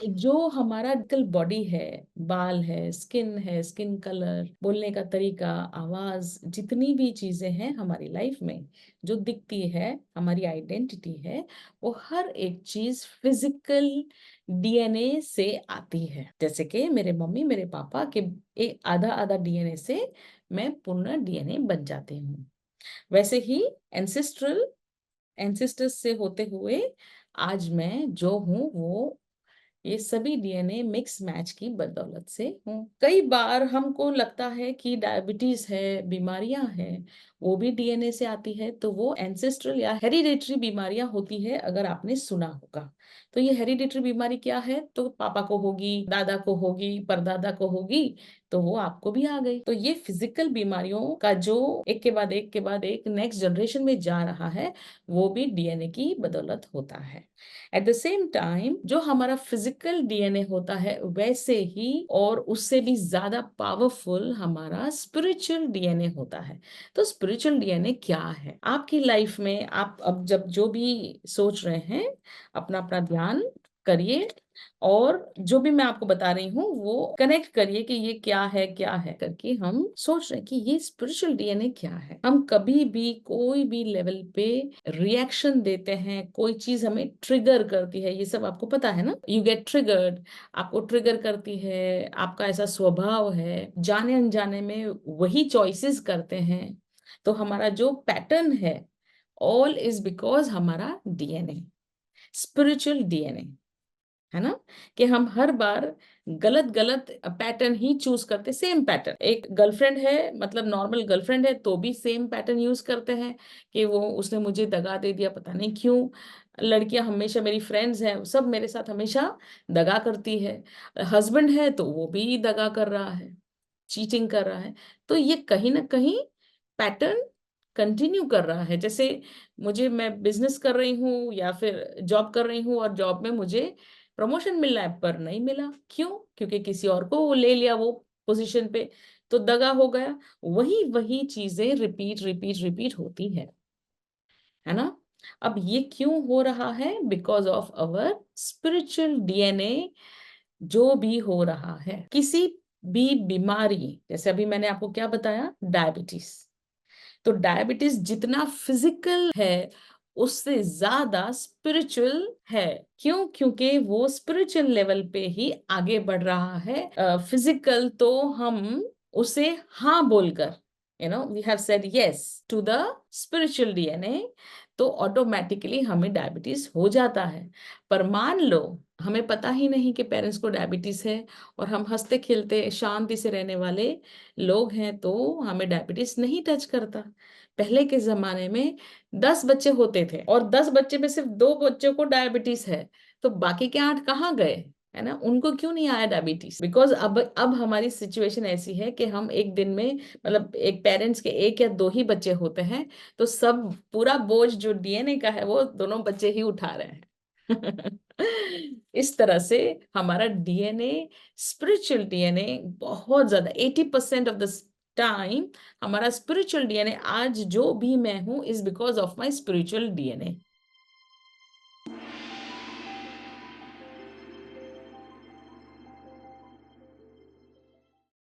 जो हमारा कल बॉडी है, बाल है, स्किन कलर, बोलने का तरीका, आवाज, जितनी भी चीजें हैं हमारी लाइफ में जो दिखती है, हमारी आइडेंटिटी है, वो हर एक चीज फिजिकल डीएनए से आती है। जैसे कि मेरे मम्मी मेरे पापा के एक आधा आधा डीएनए से मैं पूर्ण डीएनए बन जाती हूँ। वैसे ही एंसेस्ट्रल एंसेस्टर्स से होते हुए आज मैं जो हूँ वो ये सभी डीएनए मिक्स मैच की बदौलत से हूँ। कई बार हमको लगता है कि डायबिटीज है, बीमारियां हैं, वो भी डीएनए से आती है, तो वो एंसेस्ट्रल या हेरिडेटरी बीमारियां होती है, अगर आपने सुना होगा। तो ये हेरिडेटरी बीमारी क्या है? तो पापा को होगी, दादा को होगी, परदादा को होगी, तो वो आपको भी आ गई। तो ये फिजिकल बीमारियों का जो एक के बाद एक नेक्स्ट जनरेशन में जा रहा है, वो भी डीएनए की बदौलत होता है। एट द सेम टाइम जो हमारा फिजिकल डीएनए होता है, वैसे ही और उससे भी ज्यादा पावरफुल हमारा स्पिरिचुअल डीएनए होता है। तो स्पिरिचुअल डीएनए क्या है आपकी लाइफ में? आप अब जब जो भी सोच रहे हैं, अपना अपना ध्यान करिए और जो भी मैं आपको बता रही हूँ वो कनेक्ट करिए कि ये क्या है करके हम सोच रहे हैं कि ये स्पिरिचुअल डीएनए क्या है। हम कभी भी कोई भी लेवल पे रिएक्शन देते हैं, कोई चीज हमें ट्रिगर करती है, ये सब आपको पता है ना, यू गेट ट्रिगर्ड, आपको ट्रिगर करती है, आपका ऐसा स्वभाव है, जाने अनजाने में वही चॉइसेस करते हैं। तो हमारा जो पैटर्न है, ऑल इज बिकॉज हमारा डीएनए, स्पिरिचुअल डीएनए, है ना, कि हम हर बार गलत गलत पैटर्न ही चूज करते। सेम पैटर्न, एक गर्लफ्रेंड है, मतलब नॉर्मल गर्लफ्रेंड है, तो भी सेम पैटर्न यूज करते हैं कि वो उसने मुझे दगा दे दिया, पता नहीं क्यों। लड़कियां हमेशा, मेरी फ्रेंड्स हैं, सब मेरे साथ हमेशा दगा करती है। हस्बैंड है तो वो भी दगा कर रहा है, चीटिंग कर रहा है। तो ये कहीं ना कहीं पैटर्न कंटिन्यू कर रहा है। जैसे मुझे, मैं बिजनेस कर रही हूँ या फिर जॉब कर रही हूँ और जॉब में मुझे प्रमोशन मिलना है पर नहीं मिला, क्यों? क्योंकि किसी और को वो ले लिया वो पोजीशन पे, तो दगा हो गया। वही वही चीजें रिपीट रिपीट रिपीट होती है ना। अब ये क्यों हो रहा है? Because of our spiritual DNA. जो भी हो रहा है, किसी भी बीमारी, जैसे अभी मैंने आपको क्या बताया, डायबिटीज, तो डायबिटीज जितना फिजिकल है उससे ज्यादा स्पिरिचुअल है। क्यों? क्योंकि वो स्पिरिचुअल लेवल पे ही आगे बढ़ रहा है। फिजिकल तो हम उसे हाँ बोलकर, we have said yes to the spiritual DNA, तो ऑटोमेटिकली हमें डायबिटीज हो जाता है। पर मान लो हमें पता ही नहीं कि पेरेंट्स को डायबिटीज है, और हम हंसते खेलते शांति से रहने वाले लोग हैं, तो हमें डायबिटीज नहीं टच करता। पहले के जमाने में 10 बच्चे होते थे और 10 बच्चे में सिर्फ 2 बच्चों को डायबिटीज है, तो बाकी के 8 कहाँ गए? है ना, उनको क्यों नहीं आया डायबिटीज? बिकॉज अब हमारी सिचुएशन ऐसी है कि हम एक दिन में, मतलब एक पेरेंट्स के एक या दो ही बच्चे होते हैं, तो सब पूरा बोझ जो डीएनए का है वो दोनों बच्चे ही उठा रहे हैं। इस तरह से हमारा डीएनए, स्पिरिचुअल डीएनए, बहुत ज्यादा 80% ऑफ द टाइम हमारा स्पिरिचुअल डीएनए, आज जो भी मैं हूं is because of my spiritual DNA.